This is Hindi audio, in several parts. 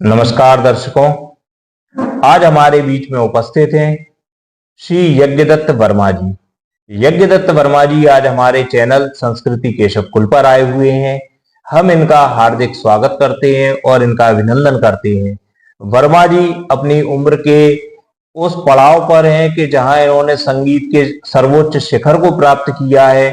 नमस्कार दर्शकों, आज हमारे बीच में उपस्थित हैं श्री यज्ञदत्त वर्मा जी। यज्ञदत्त वर्मा जी आज हमारे चैनल संस्कृति केशव कुल पर आए हुए हैं। हम इनका हार्दिक स्वागत करते हैं और इनका अभिनंदन करते हैं। वर्मा जी अपनी उम्र के उस पड़ाव पर हैं कि जहां इन्होंने संगीत के सर्वोच्च शिखर को प्राप्त किया है।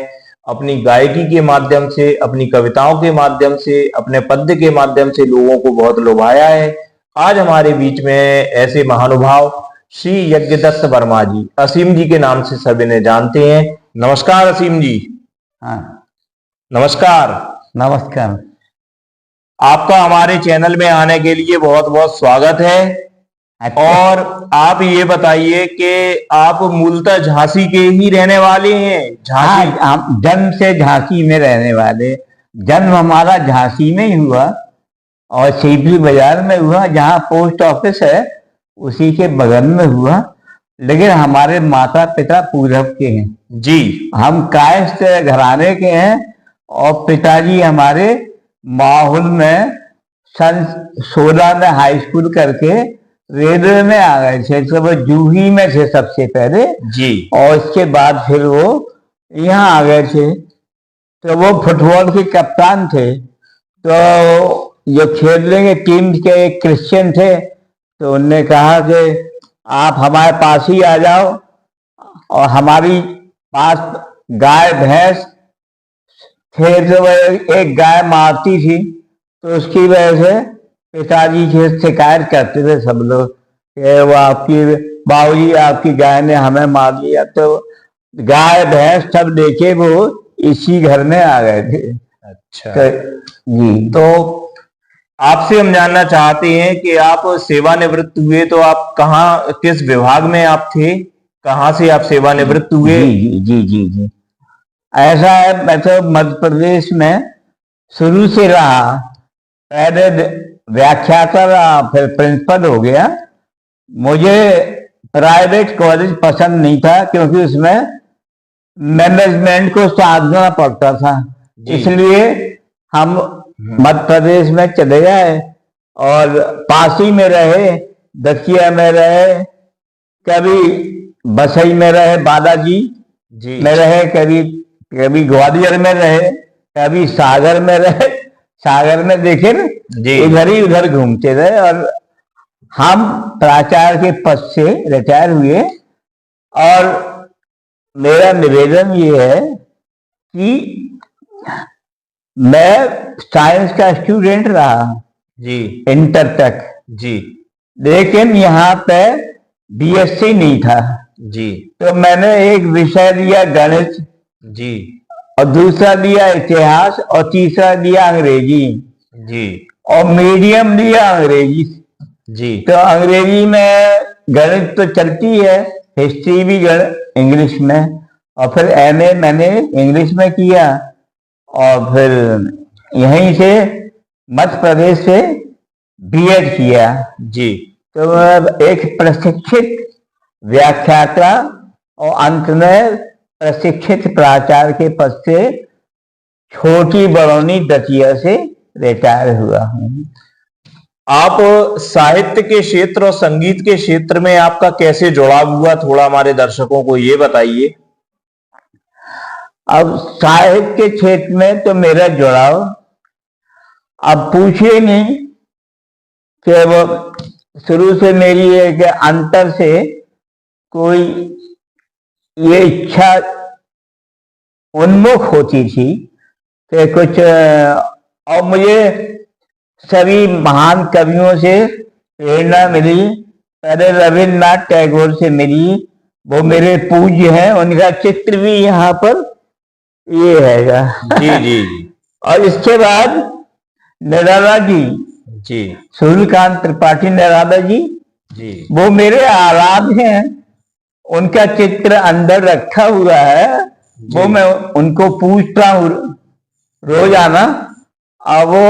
अपनी गायकी के माध्यम से, अपनी कविताओं के माध्यम से, अपने पद्य के माध्यम से लोगों को बहुत लुभाया है। आज हमारे बीच में ऐसे महानुभाव श्री यज्ञदत्त वर्मा जी, असीम जी के नाम से सभी ने जानते हैं। नमस्कार असीम जी। हाँ, नमस्कार। नमस्कार। आपका हमारे चैनल में आने के लिए बहुत बहुत स्वागत है। अच्छा। और आप ये बताइए कि आप मूलतः झांसी के ही रहने वाले हैं? झांसी? हाँ, हम जन्म से झांसी में रहने वाले। जन्म हमारा झांसी में ही हुआ और सीपी बाजार में हुआ, जहाँ पोस्ट ऑफिस है उसी के बगल में हुआ। लेकिन हमारे माता पिता पूरब के हैं जी। हम कायस्थ घराने के हैं और पिताजी हमारे माहौल में सन 16 में हाई स्कूल करके रेलवे में आ गए थे। तो वो जूही में थे सबसे पहले जी, और उसके बाद फिर वो यहाँ आ गए थे। तो वो फुटबॉल के कप्तान थे। तो जो खेलने के टीम के एक क्रिश्चियन थे, तो उनने कहा कि आप हमारे पास ही आ जाओ। और हमारी पास गाय भैंस थे, तो वो एक गाय मारती थी, तो उसकी वजह से पिताजी की शिकायत करते थे सब लोग कि वो आपकी बाबूजी आपकी गाय ने हमें मार लिया। तो गाय भैंस सब लेके वो इसी घर में आ गए थे। अच्छा। जी। तो आपसे हम जानना चाहते हैं कि आप सेवानिवृत्त हुए तो आप कहाँ, किस विभाग में आप थे, कहाँ से आप सेवानिवृत्त हुए? जी जी जी जी ऐसा है, मैं तो मध्य प्रदेश में शुरू से रहा। पहले व्याख्याता रहा, फिर प्रिंसिपल हो गया। मुझे प्राइवेट कॉलेज पसंद नहीं था क्योंकि उसमें मैनेजमेंट को साधना पड़ता था, इसलिए हम मध्य प्रदेश में चले गए और पासी में रहे, दतिया में रहे, कभी बसई में रहे, बालाजी जी में रहे, कभी ग्वालियर में रहे, कभी सागर में रहे। सागर में देखे ना, इधर ही उधर घूमते रहे। और हम प्राचार्य के पद से रिटायर हुए। और मेरा निवेदन ये है कि मैं साइंस का स्टूडेंट रहा जी, इंटर तक जी, लेकिन यहाँ पे बीएससी नहीं था जी, तो मैंने एक विषय लिया गणित जी, और दूसरा लिया इतिहास और तीसरा लिया अंग्रेजी जी, और मीडियम लिया अंग्रेजी। जी। तो अंग्रेजी में गणित तो चलती है, हिस्ट्री भी इंग्लिश में, और फिर एमए मैंने इंग्लिश में किया। और फिर यहीं से मध्य प्रदेश से बीएड किया। जी। तो एक प्रशिक्षित व्याख्याता और अंत में प्रशिक्षित प्राचार्य के पद से छोटी बरौनी दतिया से रिटायर हुआ हूँ। आप साहित्य के क्षेत्र और संगीत के क्षेत्र में आपका कैसे जुड़ाव हुआ, थोड़ा हमारे दर्शकों को ये बताइए। अब साहित्य के क्षेत्र में तो मेरा जुड़ाव अब पूछिए नहीं कि वो शुरू से मेरी एक अंतर से कोई ये इच्छा उन्मुख होती थी कि कुछ। और मुझे सभी महान कवियों से प्रेरणा मिली। पहले रविन्द्रनाथ टैगोर से मिली, वो मेरे पूज्य हैं, उनका चित्र भी यहाँ पर ये हैगा। जी जी जी। और इसके बाद निराला जी, जी, सूर्यकांत त्रिपाठी निराला जी, जी, वो मेरे आराध्य हैं। उनका चित्र अंदर रखा हुआ है, वो मैं उनको पूछता हूँ रोजाना। और वो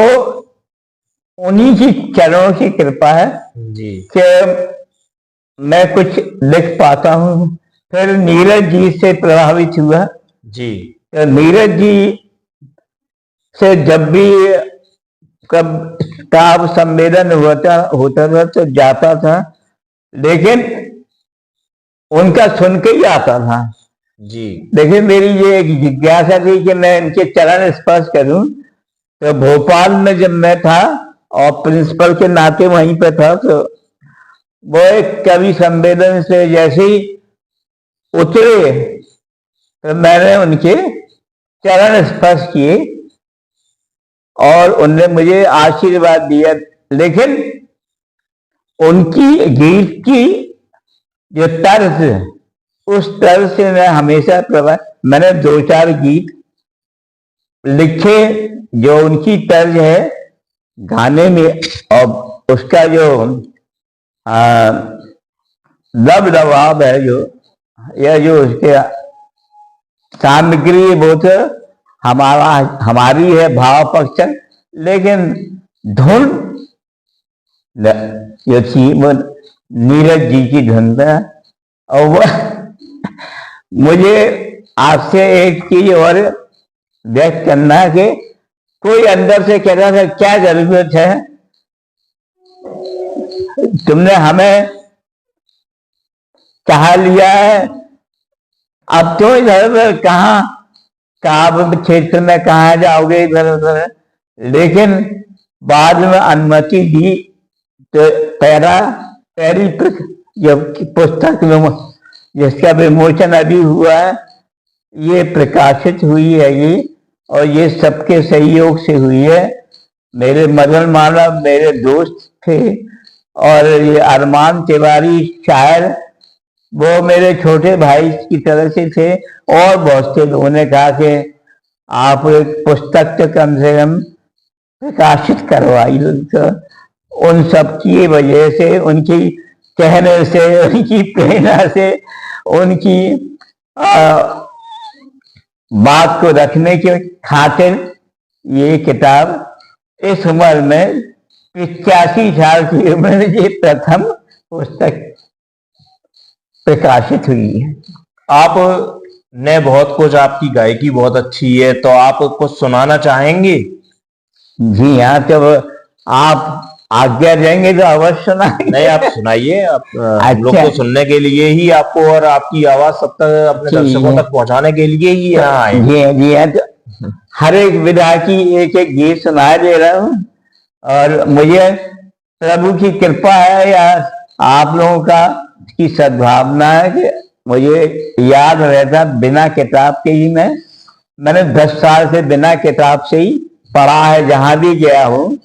उन्हीं की चरणों की कृपा है जी कि मैं कुछ लिख पाता हूँ। फिर नीरज जी से प्रभावित हुआ। जी। तो नीरज जी से जब भी कब किताब सम्मेलन होता होता था तो जाता था, लेकिन उनका सुन के ही आता था। जी। देखिए, मेरी ये एक जिज्ञासा थी कि मैं इनके चरण स्पर्श करूं। तो भोपाल में जब मैं था और प्रिंसिपल के नाते वहीं पे था, तो वो एक कवि सम्मेलन से जैसे ही उतरे तो मैंने उनके चरण स्पर्श किए और उनने मुझे आशीर्वाद दिया। लेकिन उनकी गीत की जो तर्ज, उस तर्ज से मैं हमेशा मैंने 2-4 गीत लिखे जो उनकी तर्ज है गाने में, और उसका जो लब दबाव है, जो यह जो उसके सामग्री वो तो हमारी है, भाव पक्ष, लेकिन धुन जो थी वो नीरज जी की धुन है। और वह मुझे आपसे एक चीज और व्यक्त करना है कि कोई अंदर से कह रहा था क्या जरूरत है, तुमने हमें चाह लिया है, अब तो इधर कहाँ काव्य क्षेत्र में कहाँ जाओगे इधर उधर। लेकिन बाद में अनुमति दी तो पहली पुस्तक जिसका विमोचन अभी हुआ है, ये प्रकाशित हुई है ये, और ये सबके सहयोग से हुई है। मेरे मदन मानव मेरे दोस्त थे, और ये अरमान तिवारी शायर वो मेरे छोटे भाई की तरह से थे, और बहुत से लोगों ने कहा कि आप एक पुस्तक तो कम से कम प्रकाशित करवाइए। तो उन सब की वजह से, उनकी कहने से, उनकी प्रेरणा से, उनकी बात को रखने के खातिर ये किताब इस उम्र में 85 साल की उम्र में ये प्रथम पुस्तक प्रकाशित हुई है। आप ने बहुत कुछ, आपकी गायकी बहुत अच्छी है, तो आप कुछ सुनाना चाहेंगे? जी हाँ, जब आप आज्ञा देंगे तो अवश्य सुनाएंगे। नहीं, आप सुनाइए। आप अच्छा। लोग को सुनने के लिए ही आपको, और आपकी आवाज सब तक अपने दर्शकों तक पहुंचाने के लिए ही यहाँ आए। जी हाँ, तो हर एक विधा की एक एक गीत सुना दे रहा हूँ, और मुझे प्रभु की कृपा है या आप लोगों का की सद्भावना है कि मुझे याद रहता बिना किताब के ही। मैंने 10 साल से बिना किताब से ही पढ़ा है, जहां भी गया हूँ,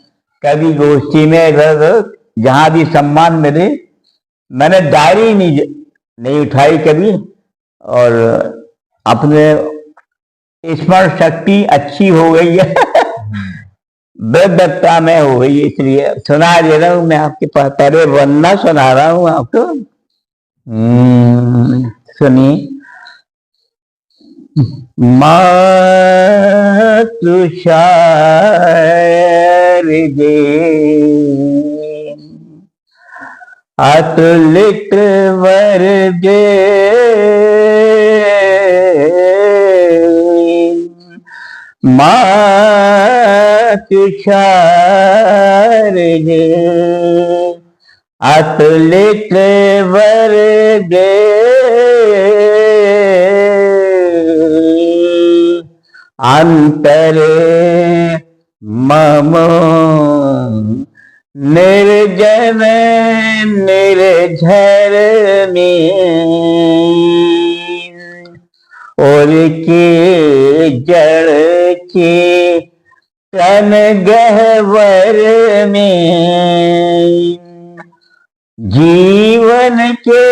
कभी गोष्ठी में इधर जहां भी सम्मान मिले, मैंने डायरी नहीं उठाई कभी, और अपने स्मरण शक्ति अच्छी हो गई है वृद्धता में हो गई, इसलिए सुना दे रहा हूँ मैं आपके पास। पहले वंदना सुना रहा हूँ आपको, सुनिए। तुषार दे अतुलित वर दे, तुषार दे अतुलित वर दे, अंतर मम निर्जन निर्झर में, और के जड़ के तन गहवर में, जीवन के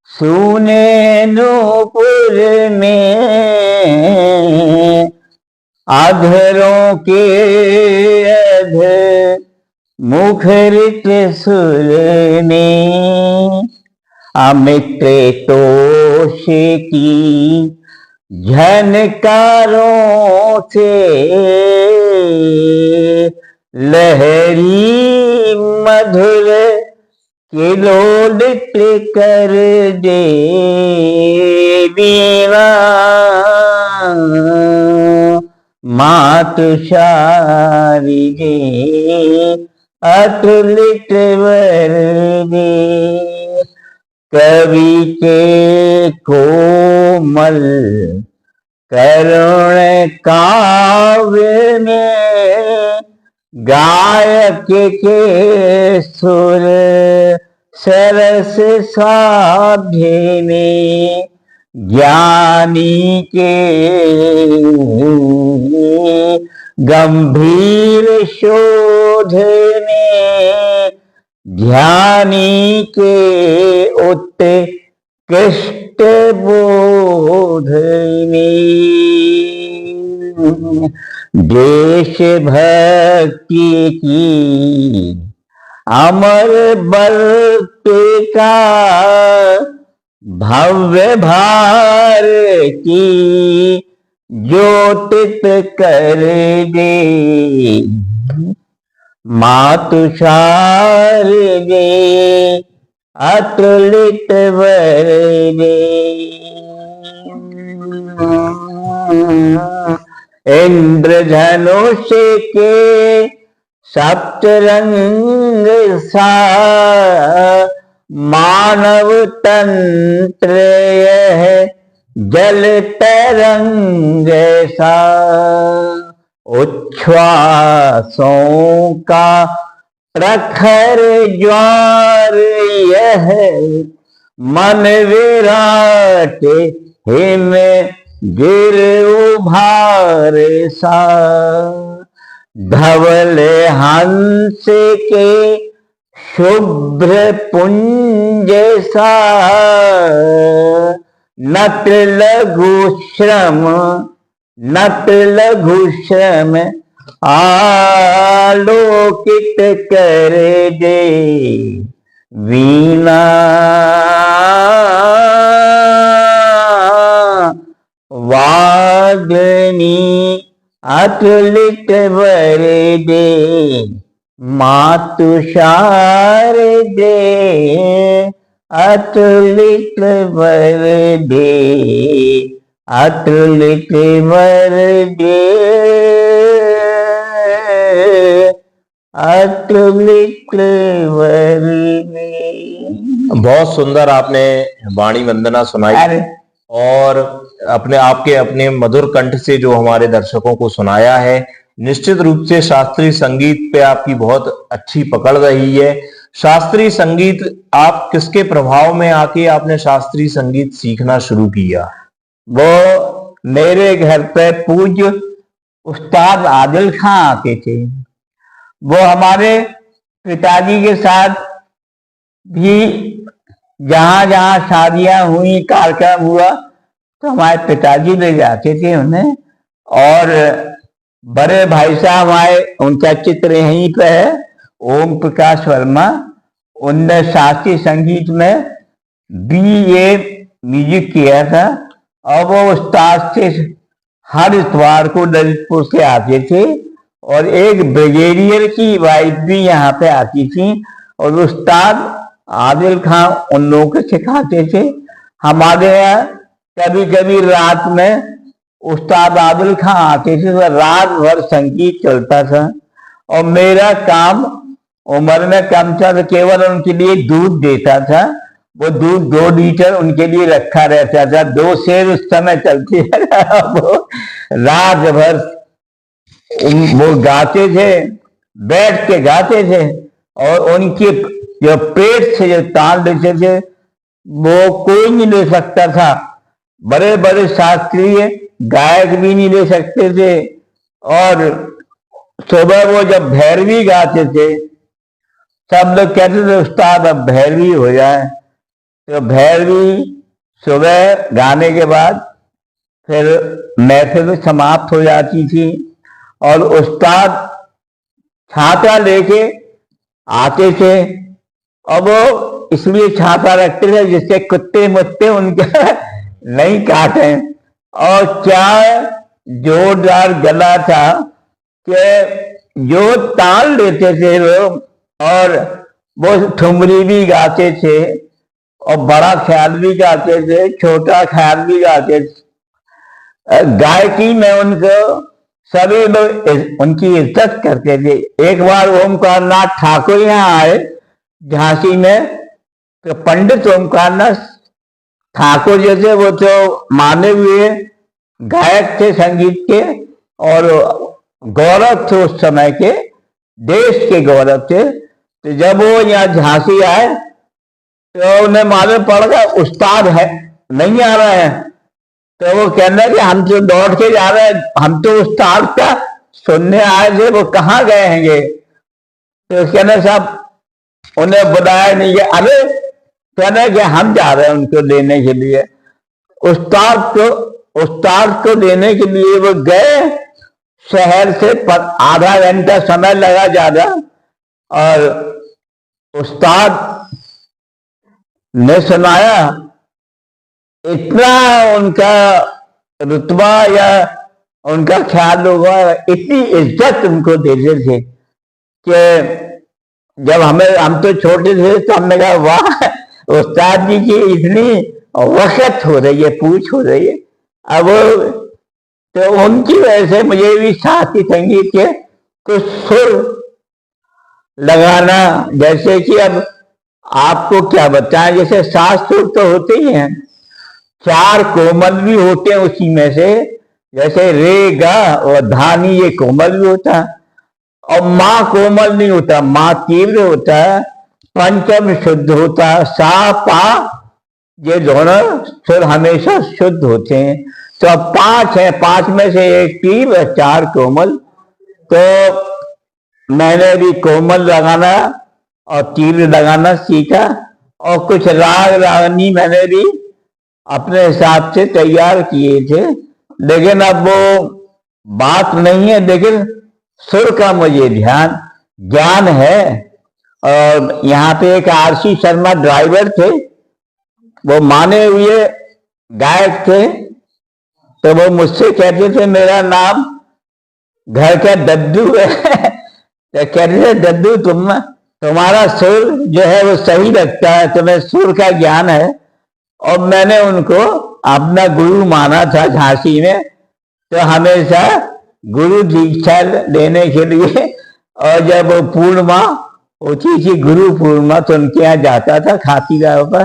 सुने नूपुर में, अधरों के अध मुखरित सुर में, अमित तोष की झनकारों से लहरी मधुर किलोलित कर दे वीणा, मातु शारदे अतुलित वरदे। कवि के कोमल करुण काव्य में गायक के सुर सरस साध्य में। ज्ञानी के गंभीर शोध में, ध्यानी के उत्कृष्ट बोध में। देश भक्ति की अमर बर्तिका, भव्य भारती ज्योतित कर दे। मातु शारदे अतुलित वरदे। इंद्रधनुष के सप्तरंग सा, मानव तंत्र यह जल तरंग सा। उच्छ्वासों का प्रखर ज्वार यह, मन विराट हिम गिर उभार सा। धवल हंस के शुभ्र पुंज सा, नट लघु श्रम आलोकित कर दे। वीणा वादनी अतुलित वरदे। मातु शारदे अतुलित वरदे अतुलित वरदे अतुलित वरदे। बहुत सुंदर आपने वाणी वंदना सुनाई और अपने मधुर कंठ से जो हमारे दर्शकों को सुनाया है। निश्चित रूप से शास्त्रीय संगीत पे आपकी बहुत अच्छी पकड़ रही है। शास्त्रीय संगीत, आप किसके प्रभाव में आके आपने शास्त्रीय संगीत सीखना शुरू किया? वो मेरे घर पे पूज्य उस्ताद आदिल खां आते थे। वो हमारे पिताजी के साथ भी जहां जहां शादियां हुई, कार्यक्रम हुआ, तो हमारे पिताजी ले जाते थे उन्हें। और बड़े भाई साहब आए, उनका चित्र यहीं पे है, ओम प्रकाश वर्मा। उनने शास्त्रीय संगीत में BA म्यूजिक किया था और वो उस्ताद से हर इतवार को ललितपुर से आते थे। और एक ब्रिगेडियर की वाइफ भी यहाँ पे आती थी और उस्ताद आदिल खां उन लोगों को सिखाते थे। हमारे यहाँ कभी कभी रात में उस्ताद आदिल खां आते थे तो रात भर संगीत चलता था। और मेरा काम उम्र में कम था तो केवल उनके लिए दूध देता था। वो दूध 2 लीटर उनके लिए रखा रहता था। 2 शेर उस समय चलती है। वो रात भर वो गाते थे, बैठ के गाते थे और उनके जो पेट से जो ताल देते थे वो कोई नहीं ले सकता था। बड़े बड़े शास्त्रीय गायक भी नहीं ले सकते थे। और सुबह वो जब भैरवी गाते थे, सब लोग कहते थे उस्ताद अब भैरवी हो जाए। तो भैरवी सुबह गाने के बाद फिर महफिल समाप्त हो जाती थी और उस्ताद छाता लेके आते थे। और वो इसलिए छाता रखते थे जिससे कुत्ते मुत्ते उनका नहीं काटे। और क्या जोरदार गला था कि जो ताल देते थे लोग, और वो ठुमरी भी गाते थे और बड़ा ख्याल भी गाते थे, छोटा ख्याल भी गाते थे। गायकी में उनको सभी लोग उनकी इज्जत करते थे। एक बार ओमकारनाथ ठाकुर यहाँ आए झांसी में, तो पंडित ओमकारनाथ ठाकुर जैसे वो तो माने हुए गायक थे संगीत के, और गौरव थे उस समय के, देश के गौरव थे। तो जब वो यहाँ झांसी आए तो उन्हें मालूम पड़ गया उस्ताद है नहीं आ रहा है, तो वो कहने कि हम तो दौड़ के जा रहे हैं, हम तो उस्ताद का सुनने आए थे, वो कहाँ गए हैंगे। तो कहने साहब उन्हें बुलाया नहीं गया। अरे कहने कि हम जा रहे हैं उनको लेने के लिए। उस्ताद को लेने के लिए वो गए, शहर से आधा घंटा समय लगा ज्यादा, और उस्ताद ने सुनाया। इतना उनका रुतबा या उनका ख्याल होगा, इतनी इज्जत उनको देते थे कि जब हम तो छोटे थे तो हमने कहा वाह उस्ताद जी की इतनी वक़्त हो रही है, पूछ हो रही है। अब तो उनकी वजह से मुझे भी शास्त्रीय संगीत के कुछ सुर लगाना, जैसे कि अब आपको क्या बताएं, जैसे 7 सुर तो होते ही हैं, 4 कोमल भी होते हैं उसी में से, जैसे रे गा और धानी ये कोमल भी होता है, और माँ कोमल नहीं होता, माँ तीव्र होता है, पंचम शुद्ध होता है, सा पा ये दोनों सुर हमेशा शुद्ध होते हैं। तो अब 5 है, 5 में से 1 तीव्र 4 कोमल। तो मैंने भी कोमल लगाना और तीव्र लगाना सीखा, और कुछ राग रागनी मैंने भी अपने हिसाब से तैयार किए थे, लेकिन अब वो बात नहीं है। लेकिन सुर का मुझे ज्ञान है। और यहाँ पे एक आरसी शर्मा ड्राइवर थे, वो माने हुए गायक थे, तो वो मुझसे कहते थे मेरा नाम घर का दद्दू है तो कहते थे दद्दू तुम्हारा सुर जो है वो सही लगता है, तुम्हें सुर का ज्ञान है। और मैंने उनको अपना गुरु माना था झांसी में, तो हमेशा गुरु दीक्षा लेने के लिए, और जब पूर्णिमा होती थी गुरु पूर्णिमा, तो उनके यहाँ जाता था खाती गाँव पर।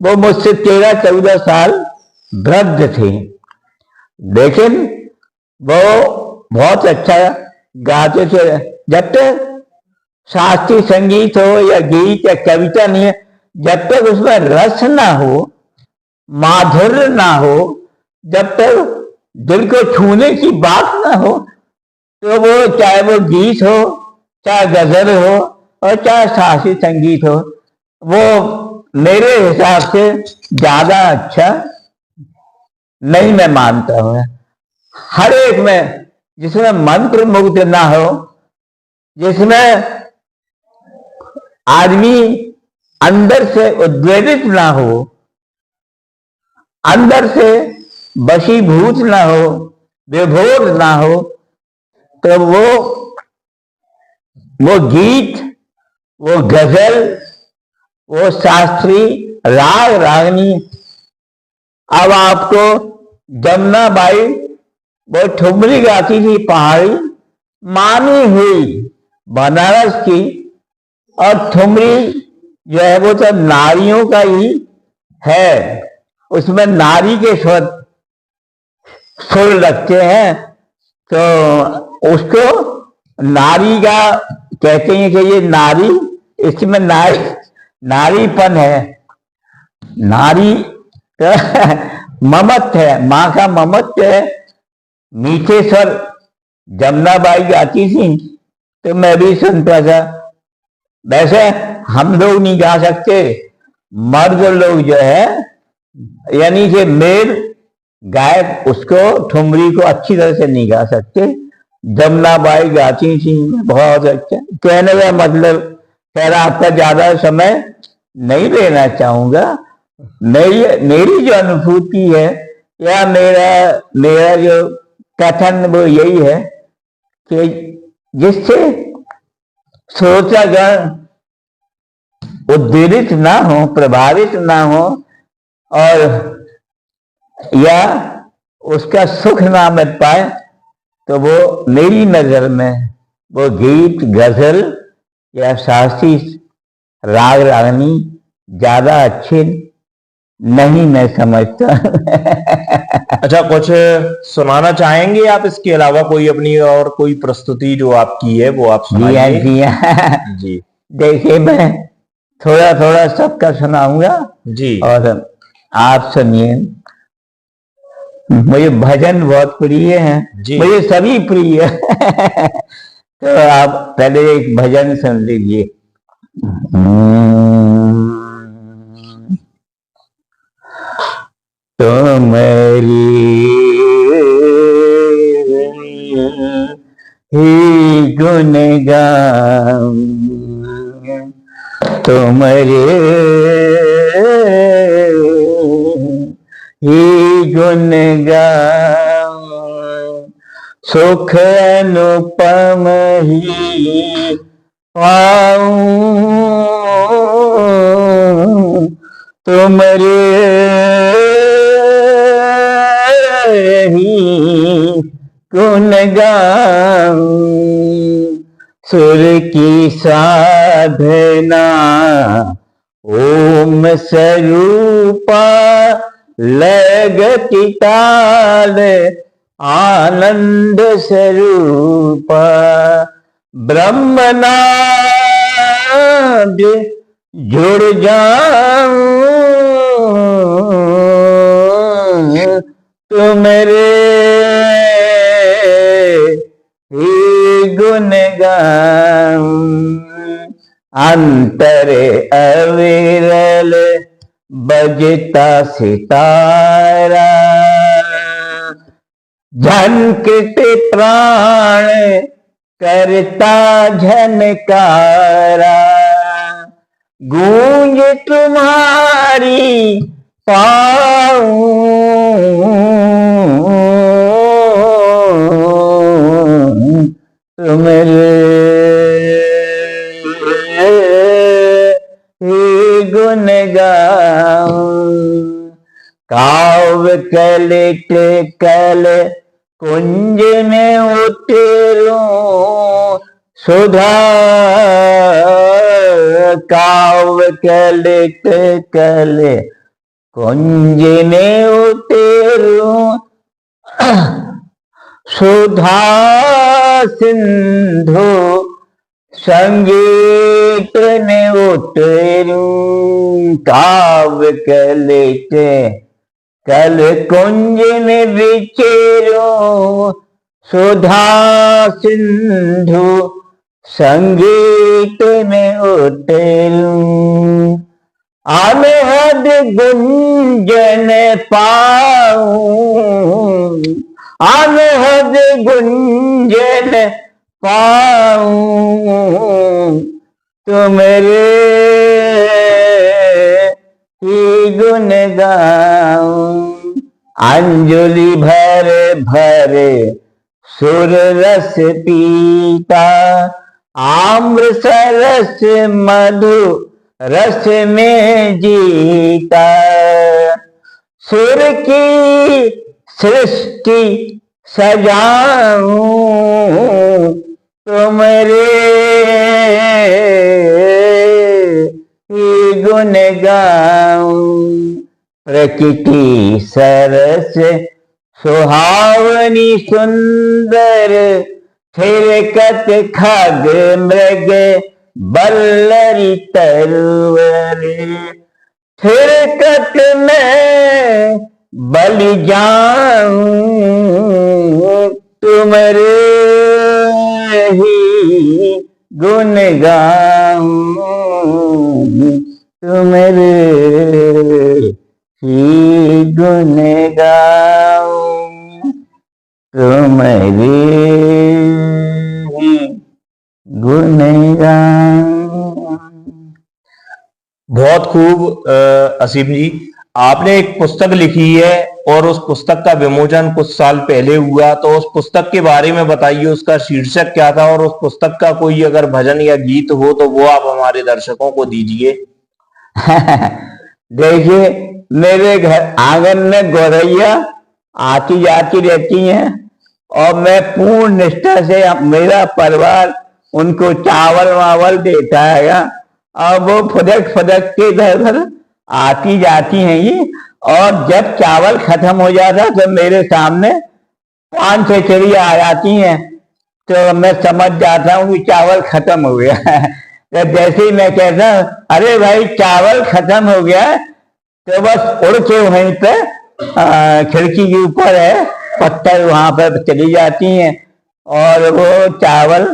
वो मुझसे 13-14 साल वृद्ध थे, लेकिन वो बहुत अच्छा गाते थे। जब तक शास्त्रीय संगीत हो या गीत या कविता नहीं है, जब तक उसमें रस ना हो, माधुर्य ना हो, जब तक दिल को छूने की बात ना हो, तो वो चाहे वो गीत हो, चाहे गजल हो, और चाहे शास्त्रीय संगीत हो, वो मेरे हिसाब से ज्यादा अच्छा नहीं मैं मानता हूं। हर एक में जिसमें मंत्र मुग्ध ना हो, जिसमें आदमी अंदर से उद्वेलित ना हो, अंदर से वशीभूत ना हो, विभोर ना हो, तो वो गीत, वो गजल, वो शास्त्रीय राग रागनी। अब आपको जमुना बाई वो ठुमरी गाती थी, पहाड़ी मानी हुई बनारस की, और ठुमरी जो है वो तो नारियों का ही है, उसमें नारी के सुर लगते हैं, तो उसको नारी का कहते हैं कि ये नारी, इसमें नारीपन है, नारी ममत्व है, माँ का ममत्व है। मीठे स्वर जमुनाबाई गाती थी तो मैं भी सुनता था। वैसे हम लोग नहीं गा सकते, मर्द लोग जो है यानी कि मेल गायक उसको ठुमरी को अच्छी तरह से नहीं गा सकते। जमुनाबाई गाती थी बहुत अच्छा। कहने का मतलब खैर आपका ज्यादा समय नहीं लेना चाहूंगा। मेरी जो अनुभूति है या मेरा जो कथन वो यही है कि जिससे श्रोतागण उद्वेलित ना हो, प्रभावित ना हो, और या उसका सुख ना मिल पाए, तो वो मेरी नजर में वो गीत गजल या शास्त्रीय राग रागनी ज्यादा अच्छे नहीं मैं समझता। अच्छा, कुछ सुनाना चाहेंगे आप? इसके अलावा कोई अपनी और कोई प्रस्तुति जो आपकी है वो आप जी हाँ सुनाइए। जी हाँ। जी देखिए मैं थोड़ा थोड़ा सबका सुनाऊंगा जी और आप सुनिए। मुझे भजन बहुत प्रिय है, जी मुझे सभी प्रिय है। तो आप पहले एक भजन सुन लीजिए। तो मेरी ही गुण गाऊं, तुम्हारे ही गुण गाऊं, सुख अनुपम ही पाऊं, तुम्हारे ही गुण गाऊं, सुर की साधना ओम स्वरूपा लगति ताल आनंद स्वरूपा, ब्रह्मनाद जुड़ जाऊं, तुम्हारे ही गुण गाऊं, अंतर अविरल बजता सितारा, झनकते प्राण करता झनकारा, गूंज तुम्हारी पाऊं, तुम्हारे ही गुण गाऊं, काव्य कलित कल कुंज में उतरूं सुधा, काव्य कलित कल कुंज में उतरूं सुधा सिंधु संगीत ने उतरूं, काव्य कलित कल कुंज में विचरूं सुधा सिंधु संगीत में उतरूं, अनहद गुंजन पाऊं, अनहद गुंजन पाऊं, तुम्हारे ही गुण गाऊं, अंजलि भर भर सुर रस पीता, आम्र सरस मधु रस में जीता, सुर की सृष्टि सजाऊं, तुम्हारे ही गुण गाऊं, प्रकृति सरस सुहावनी सुंदर, थिरकत खग मृग बल्लरी तरवर, थिरकत में बलि जाऊं, तुम्हारे ही गुण गाऊं, तुम्हारे ही गुण गाऊं, तुम्हारे ही गुण गाऊं। बहुत खूब असीम जी, आपने एक पुस्तक लिखी है और उस पुस्तक का विमोचन कुछ साल पहले हुआ, तो उस पुस्तक के बारे में बताइए, उसका शीर्षक क्या था और उस पुस्तक का कोई अगर भजन या गीत हो तो वो आप हमारे दर्शकों को दीजिए। देखिए मेरे घर आंगन में गौरैया आती जाती रहती हैं, और मैं पूर्ण निष्ठा से मेरा परिवार उनको चावल वावल देता है, और वो फुदक फुदक के इधर उधर आती जाती हैं ये। और जब चावल खत्म हो जाता तो मेरे सामने 5-6 चिड़िया आ जाती हैं, तो मैं समझ जाता हूँ कि चावल खत्म हो गया। तो जैसे ही मैं कहता हूँ अरे भाई चावल खत्म हो गया, तो बस उड़ के वहीं पे खिड़की के ऊपर है पत्थर, वहां पर चली जाती हैं और वो चावल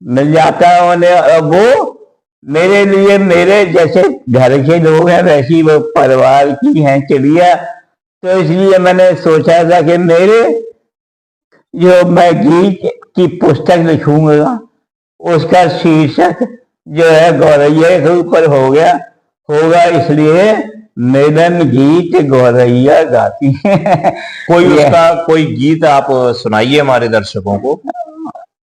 मिल जाता है उन्हें। और वो मेरे लिए, मेरे जैसे घर के लोग हैं वैसी वो परिवार की हैं चिड़िया। तो इसलिए मैंने सोचा था कि मेरे जो मैं गीत की पुस्तक लिखूंगा उसका शीर्षक जो है गौरैया के ऊपर होगा, इसलिए मिलन गीत गौरैया गाती है। कोई गीत आप सुनाइए हमारे दर्शकों को।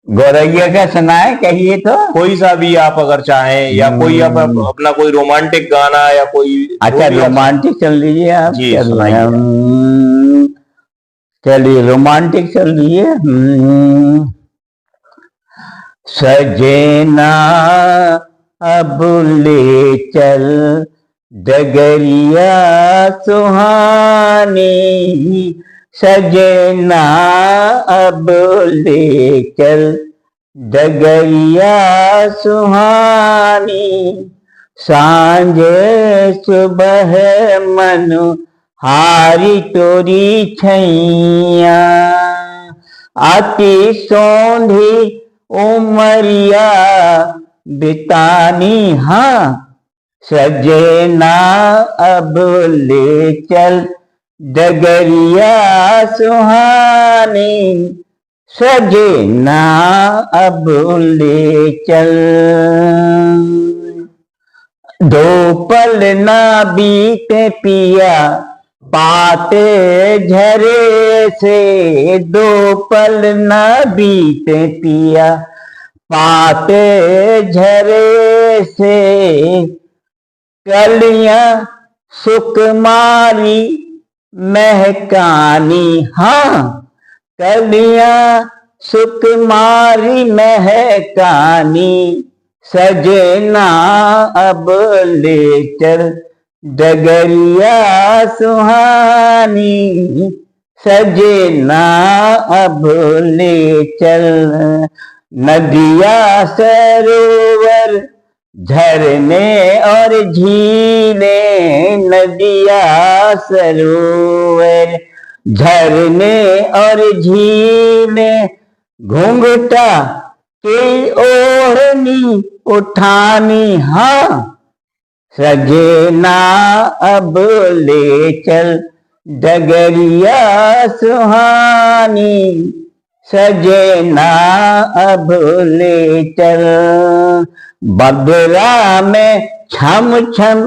गौरैया का सुनाए कहिए तो। कोई सा भी आप अगर चाहें, या कोई आप अपना कोई रोमांटिक गाना या कोई। अच्छा रोमांटिक चल लीजिए आप। जी सुनाइए। चलिए रोमांटिक चल लीजिए। सजना अब ले चल डगरिया सुहानी, सजना अब ले चल डगरिया सुहानी, सांझ सुबह मनु हारी तोरी छैया, आती सौंधी उमरिया बितानी। हाँ सजना अब ले चल डगरिया सुहानी, सजना अब ले चल। दो पल ना बीते पिया पाते झरे से, दो पल ना बीते पिया पाते झरे से, कलियां सुकुमारी महकानी। हाँ कलियां सुकुमारी महकानी, सजना अब ले चल डगरिया सुहानी, सजना अब ले चल। नदिया सरोवर झरने और झीले, नदिया सरोवर झरने और झीले, घूंघटा की ओढ़नी उठानी। हाँ सजना अब ले चल डगरिया सुहानी, सजना अब ले चल। बदरा में छम छम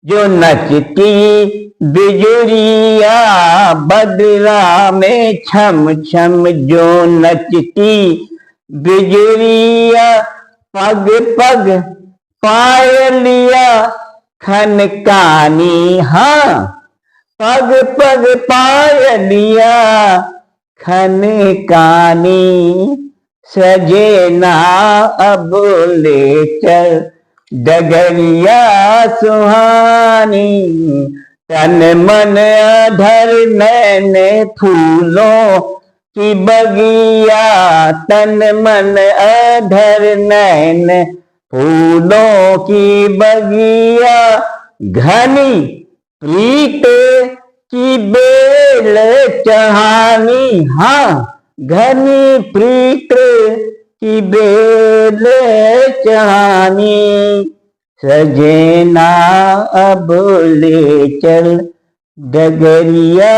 जो नचती बिजुरिया, बदरा में छम छम जो नचती बिजुरिया, पग पग पायलिया खनकानी। हाँ पग पग पायलिया खनकानी, सजना अब ले चल डगरिया सुहानी, तन मन अधर नैन फूलों की बगिया, तन मन अधर नैन फूलों की बगिया, घनी प्रीत की बेल चढ़ानी। हाँ घनी प्रीत की बेल चढ़ानी, सजना अब ले चल डगरिया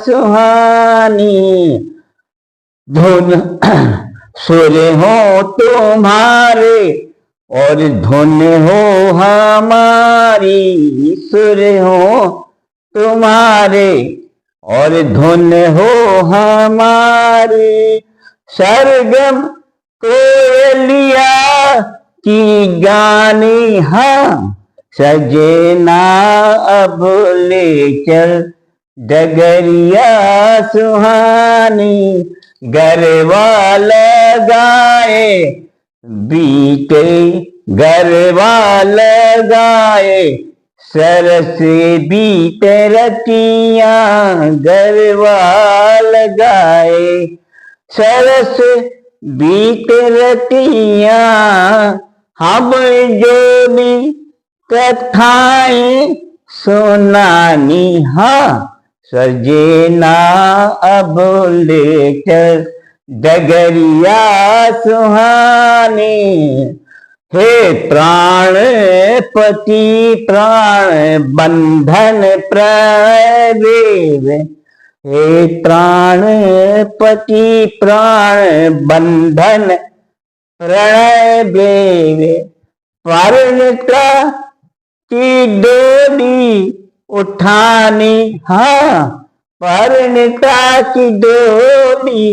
सुहानी। धुन सुर हो तुम्हारे और धुन हो हमारी, सुर हो तुम्हारे और धुन हो हमारी, सरगम कोयलिया की गानी। हाँ सजना अब ले चल डगरिया सुहानी गरबा लगाए, बीते गरबा लगाए, सरस बीते रतिया गरबा लगाए, सरस बीते रतिया हम जोड़ी कथाएं सुनानी। हाँ सजे ना अब लेकर डगरिया सुहानी, हे प्राण पति प्राण बंधन प्रदेव, हे प्राण पति प्राण बंधन प्रणय देव, परिणता की डोली उठानी। हाँ परिणता की डोली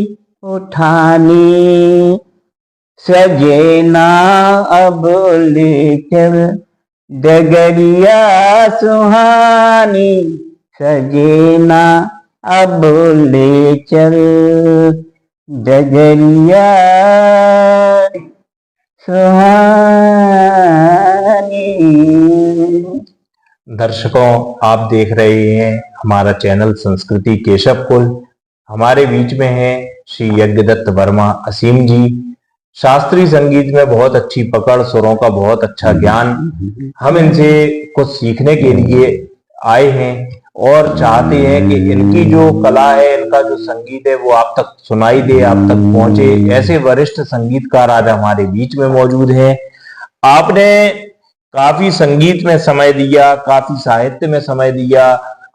उठानी, सजे ना अब लेकर डगरिया सुहानी, सजे ना अब ले चल डगरिया सुहानी। दर्शकों, आप देख रहे हैं हमारा चैनल संस्कृति केशव कुल। हमारे बीच में है श्री यज्ञदत्त वर्मा असीम जी। शास्त्रीय संगीत में बहुत अच्छी पकड़, सुरों का बहुत अच्छा ज्ञान। हम इनसे कुछ सीखने के लिए आए हैं और चाहते हैं कि इनकी जो कला है, इनका जो संगीत है वो आप तक सुनाई दे, आप तक पहुंचे। ऐसे वरिष्ठ संगीतकार आज हमारे बीच में मौजूद हैं। आपने काफी संगीत में समय दिया, काफी साहित्य में समय दिया,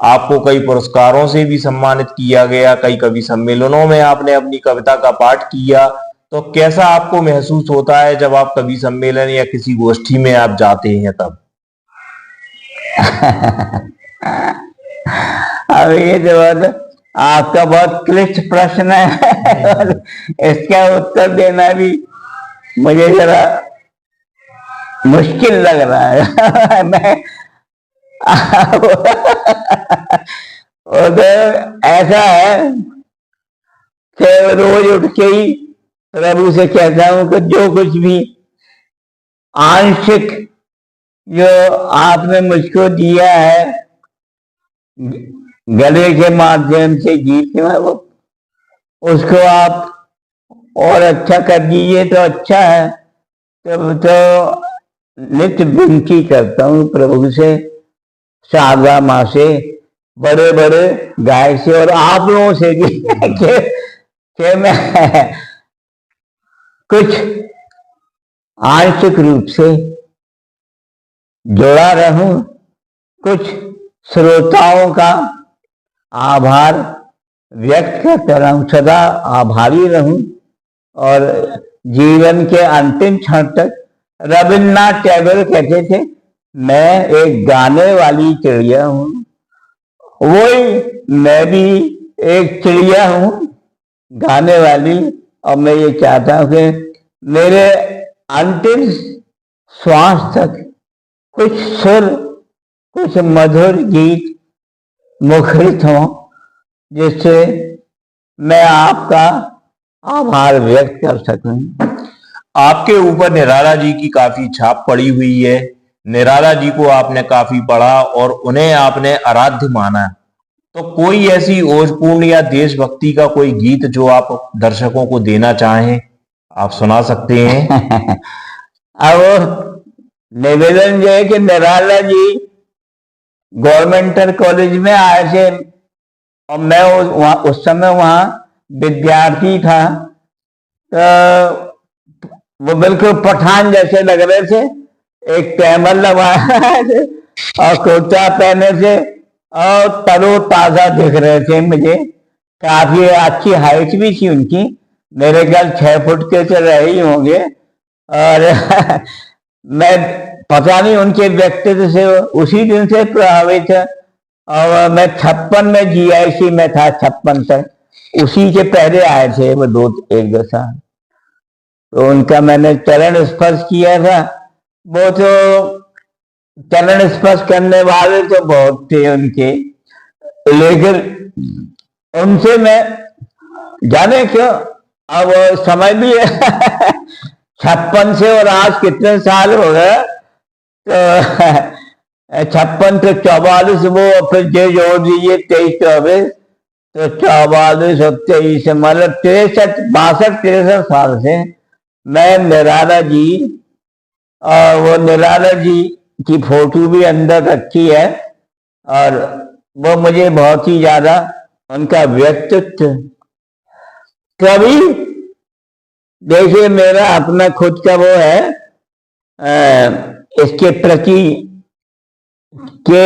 आपको कई पुरस्कारों से भी सम्मानित किया गया, कई कवि सम्मेलनों में आपने अपनी कविता का पाठ किया। तो कैसा आपको महसूस होता है जब आप कवि सम्मेलन या किसी गोष्ठी में आप जाते हैं तब? अब ये जो आपका बहुत क्लिष्ट प्रश्न है और इसका उत्तर देना भी मुझे जरा मुश्किल लग रहा है। मैं ऐसा है कि रोज उठ के ही प्रभु से कहता हूं कि जो कुछ भी आंशिक जो आपने मुझको दिया है गले के माध्यम से, गीत में, वो उसको आप और अच्छा कर दीजिए तो अच्छा है। तो नित्य विनती करता हूँ प्रभु से, शारदा माँ से, बड़े बड़े गायक से और आप लोगों से भी कि मैं कुछ आंशिक रूप से जुड़ा रहूं, कुछ श्रोताओं का आभार व्यक्त करता रहूं, सदा आभारी रहूं और जीवन के अंतिम क्षण तक। रविन्द्रनाथ टैगोर कहते थे मैं एक गाने वाली चिड़िया हूं, वही मैं भी एक चिड़िया हूं गाने वाली। और मैं ये चाहता हूं कि मेरे अंतिम श्वास तक कुछ सुर, कुछ मधुर गीत मुखरित हो, जिससे मैं आपका आभार व्यक्त कर सकूं। आपके ऊपर निराला जी की काफी छाप पड़ी हुई है। निराला जी को आपने काफी पढ़ा और उन्हें आपने आराध्य माना। तो कोई ऐसी ओजपूर्ण या देशभक्ति का कोई गीत जो आप दर्शकों को देना चाहें, आप सुना सकते हैं। अब निवेदन जो है कि निराला जी गवर्नमेंटल कॉलेज में आए थे और मैं उस समय वहां विद्यार्थी था। तो वो बिल्कुल पठान जैसे लग रहे थे, एक कैमल लगाया और कुर्ता पहने थे और तरोताजा दिख रहे थे। मुझे काफी अच्छी हाइट भी थी उनकी, मेरे ख्याल 6 फुट के तो रहे ही होंगे। और मैं पता नहीं उनके व्यक्तित्व से उसी दिन से प्रभावित है। और मैं 56 में GIC में था, 56 तक, उसी के पहले आए थे वो 1-2 साल। तो उनका मैंने चरण स्पर्श किया था। वो तो चरण स्पर्श करने वाले तो बहुत थे उनके, लेकिन उनसे मैं जाने क्यों, अब समय भी है 56 से और आज कितने साल हो गए, तो 56 से 44 वो फिर जे जोड़ दीजिए 23-24, तो 44 और 23 मतलब 63 साल से मैं निराला जी, और वो निराला जी की फोटो भी अंदर रखी है, और वो मुझे बहुत ही ज्यादा उनका व्यक्तित्व, कभी देखिए मेरा अपना खुद का वो है इसके प्रति के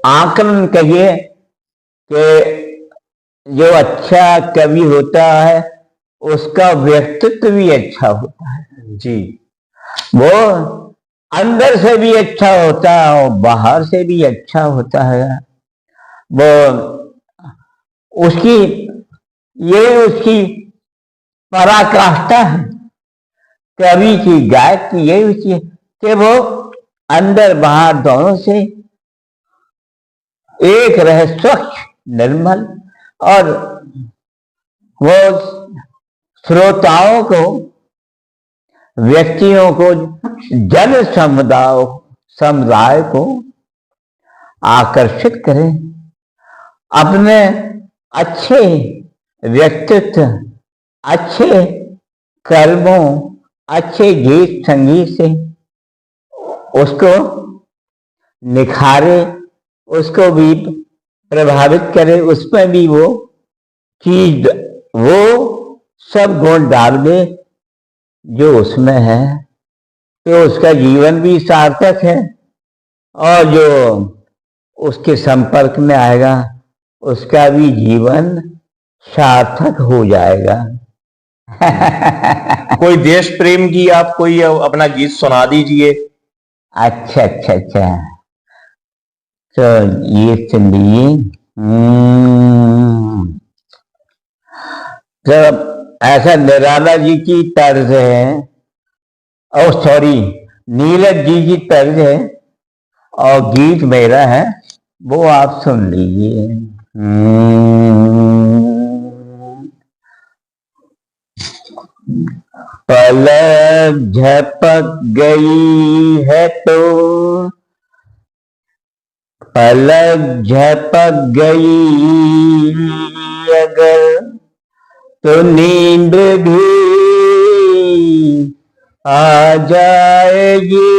आकलन कहिए कि जो अच्छा कवि होता है उसका व्यक्तित्व भी अच्छा होता है जी। वो अंदर से भी अच्छा होता है और बाहर से भी अच्छा होता है। वो उसकी ये उसकी पराकाष्ठा है कवि की, गायक की, यही उसकी है कि वो अंदर बाहर दोनों से एक रहे, स्वच्छ निर्मल, और वो श्रोताओं को, व्यक्तियों को, जन समुदाय को आकर्षित करें अपने अच्छे व्यक्तित्व, अच्छे कर्मों, अच्छे गीत संगीत से उसको निखारे, उसको भी प्रभावित करे, उसमें भी वो चीज, वो सब गुण डाल दे जो उसमें है, तो उसका जीवन भी सार्थक है, और जो उसके संपर्क में आएगा उसका भी जीवन सार्थक हो जाएगा। कोई देश प्रेम की आप कोई अपना गीत सुना दीजिए। अच्छा अच्छा अच्छा, तो ये सुन लीजिए। जब ऐसा निराला जी की तर्ज है, और सॉरी नीरज जी की तर्ज है, और गीत मेरा है, वो आप सुन लीजिए। पलक झपक गई है तो, पलक झपक गई अगर, तो नींद भी आ जाएगी।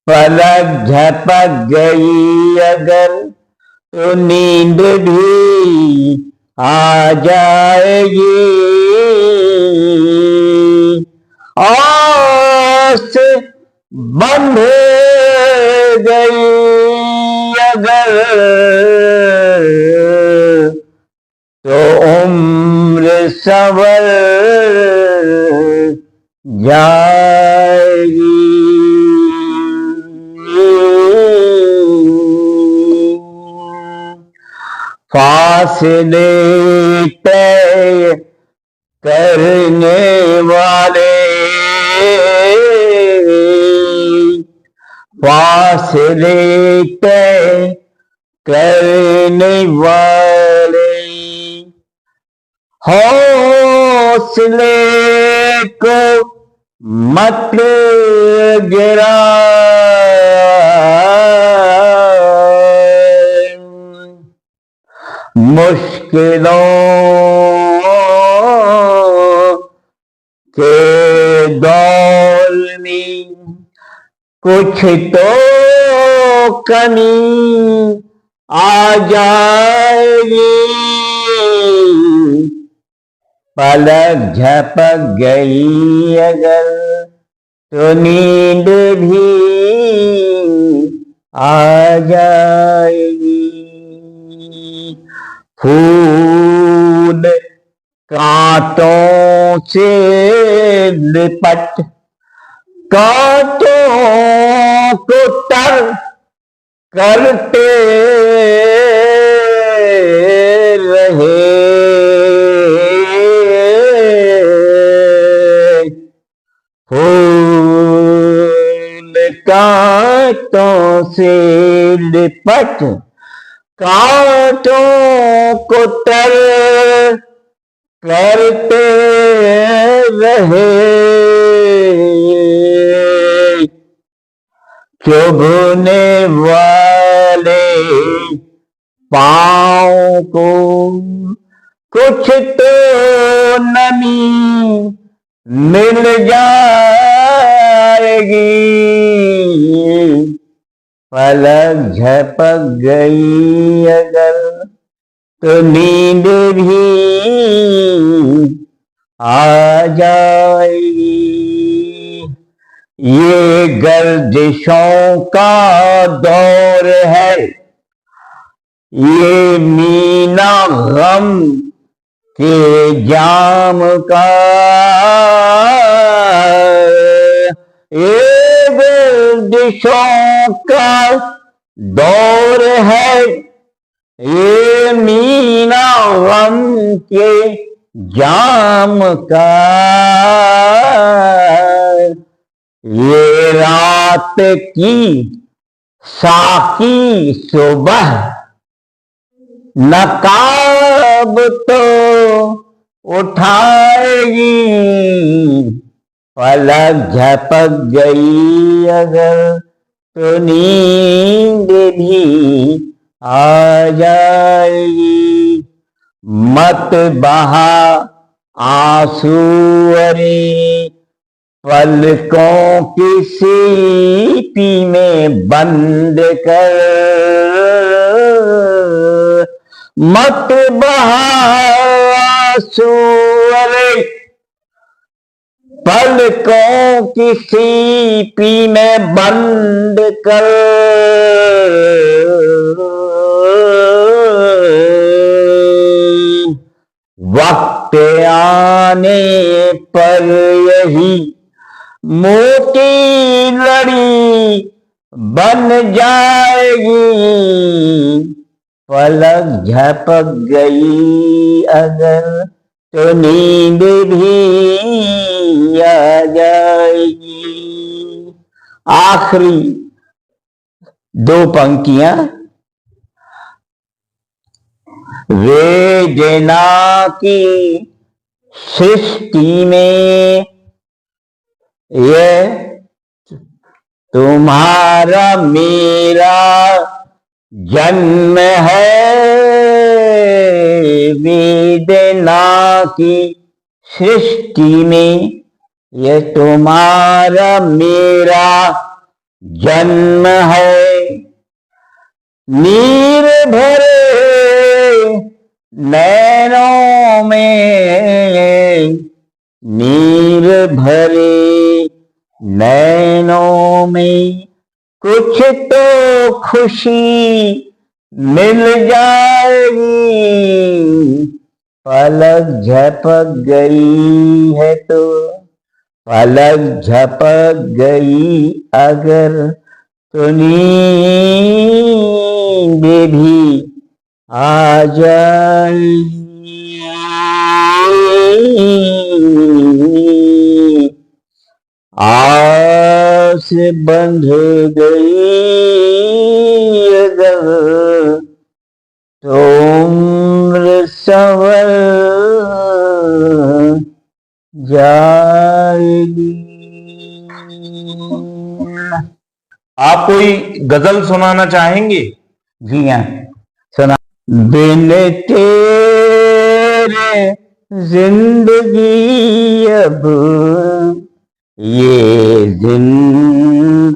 पलक झपक गई अगर, तो नींद भी आ जाएगी। आस बंध गई अगर, तो उम्र संवर जाएगी। फासले तय करने वाले, फासले तय करने वाले, हौसले को मत गिरा, मुश्किलों के दौर में कुछ तो कमी आ जाएगी। पलक झपक गई अगर, तो नींद भी आ जाएगी। फूल कांटों से लिपट, कांटों को तर करते रहे, फूल कांटों से लिपट कांटों को तर करते रहे, चुभने वाले पाँव को कुछ तो नमी मिल जाएगी। पलक झपक गई अगर तो नींद भी आ जाएगी। ये गर्दिशों का दौर है, ये मीना गम के जाम का, ये गर्दिशों का दौर है, ये मीना गम के जाम का। ये रात की साकी सुबह नकाब तो उठाएगी। पलक झपक गई अगर तो नींद भी आ जाएगी। मत बहा आंसू अरे पलकों की सीपी में बंद कर। मत बहा आंसू अरे पलकों की सीपी में बंद कर। वक्त आने पर यही मोटी लड़ी बन जाएगी। पलक झपक गई अगर तो नींद भी आ जाएगी। आखिरी दो पंक्तियां। वेदना की सृष्टि में ये तुम्हारा मेरा जन्म है। वेदना की सृष्टि में ये तुम्हारा मेरा जन्म है। नीर भरे नैनों में, नीर भरे नैनों में कुछ तो खुशी मिल जाएगी। पलक झपक गई है तो, पलक झपक गई अगर तो नींद भी आ जाएगी। आस बंध गई अगर तो उम्र संवर जाएगी। आप कोई गजल सुनाना चाहेंगे? जी हाँ, सुना। बिन तेरे जिंदगी अब ये जिंदगी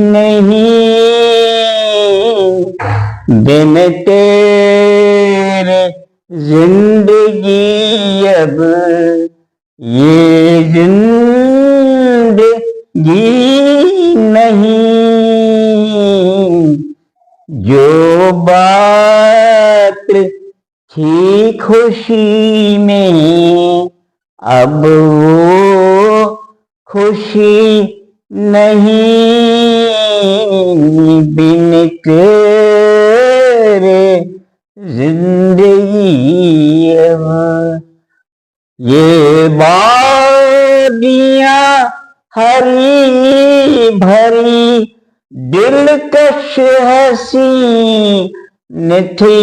नहीं। बिन तेरे जिंदगी अब ये जिंदगी नहीं। जो बात थी खुशी में अब वो खुशी नहीं। बिन तेरे जिंदगी अब ये वादियाँ हरी भरी दिलकश हसीन थी,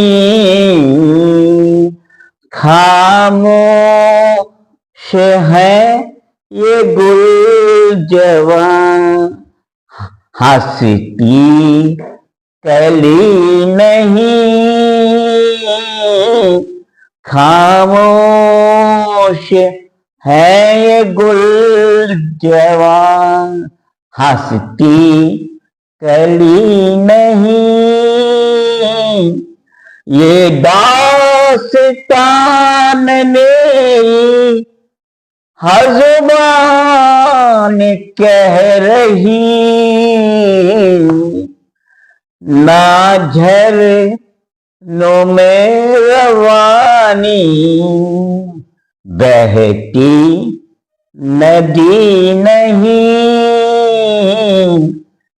खामोश है ये गुल जवां, हंसती कली नहीं, खामोश है ये गुल जवां, हंसती कली नहीं। ये दास्तान मेरी हर ज़ुबान कह रही, ना झरनों में रवानी, बहती नदी नहीं,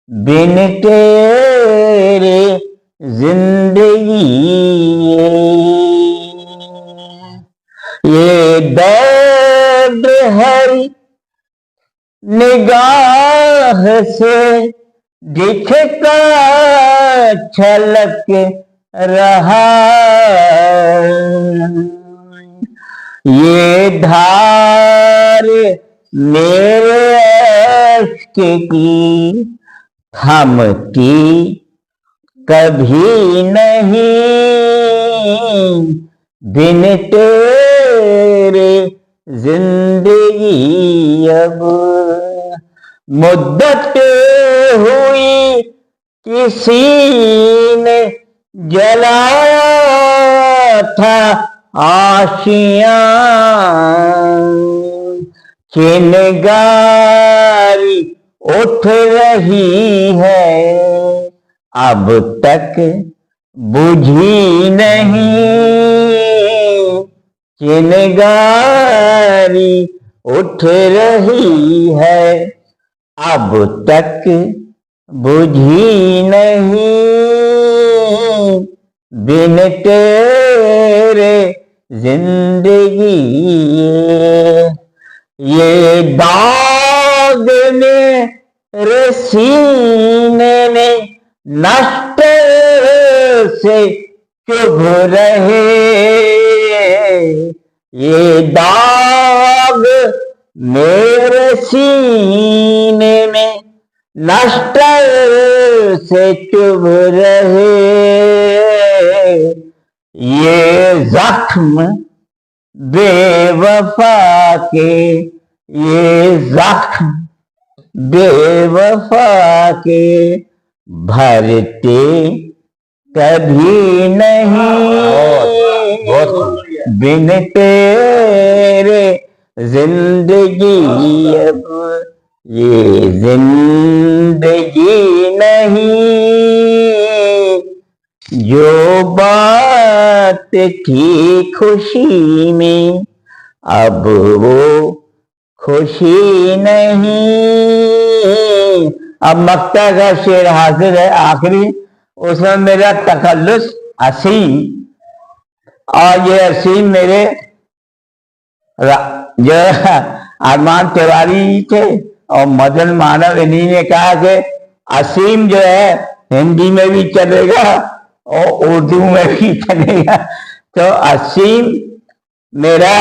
बिन तेरे जिंदगी ये दर्द हरी निगाह से दिखता छलक रहा, ये धार मेरे अश्क की थमती कभी नहीं, बिन तेरे जिंदगी अब मुद्दत हुई किसी ने जलाया था आशियां, चिंगारी उठ रही है अब तक बुझी नहीं, चिंगारी उठ रही है अब तक बुझी नहीं, बिन तेरे जिंदगी ये दाग मेरे सीने में नष्ट से चुभ रहे, ये दाग मेरे सीने में नष्ट से चुभ रहे, ये जख्म बेवफा के, ये जख्म बेवफा के भरते कभी नहीं, बिन तेरे जिंदगी अब ये जिंदगी नहीं, जो बात थी खुशी में अब वो खुशी नहीं। अब मक्ता का शेर हाजिर है आखिरी, उसमें मेरा तखल्लुस असीम, और ये असीम मेरे जो अरमान तिवारी थे और मदन मानव, इन्हीं ने कहा कि असीम जो है हिंदी में भी चलेगा और उर्दू में भी चलेगा, तो असीम मेरा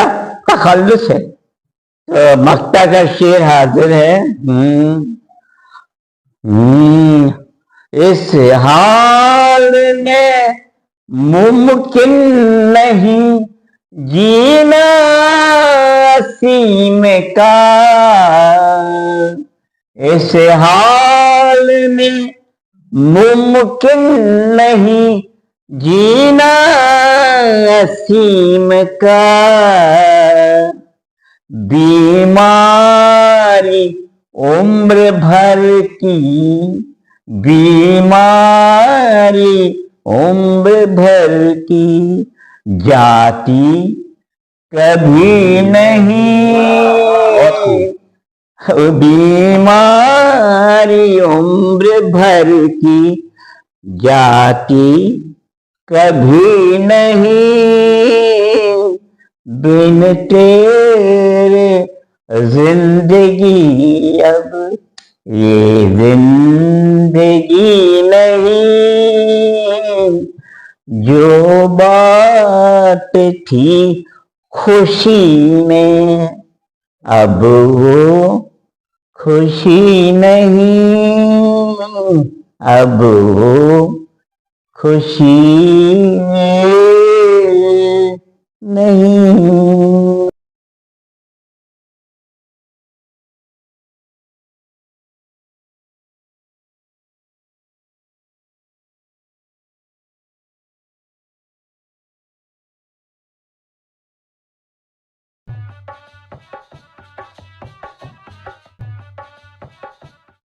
तखल्लुस है। तो मक्ता का शेर हाजिर है। इस हाल में मुमकिन नहीं जीना असीम का, इस हाल में मुमकिन नहीं जीना असीम का, बीमारी उम्र भर की, बीमारी उम्र भर की जाती कभी नहीं, बीमारी उम्र भर की जाती कभी नहीं, बिन तेरे जिंदगी अब ये जिंदगी नहीं, जो बात थी खुशी में अब वो खुशी नहीं, अब वो खुशी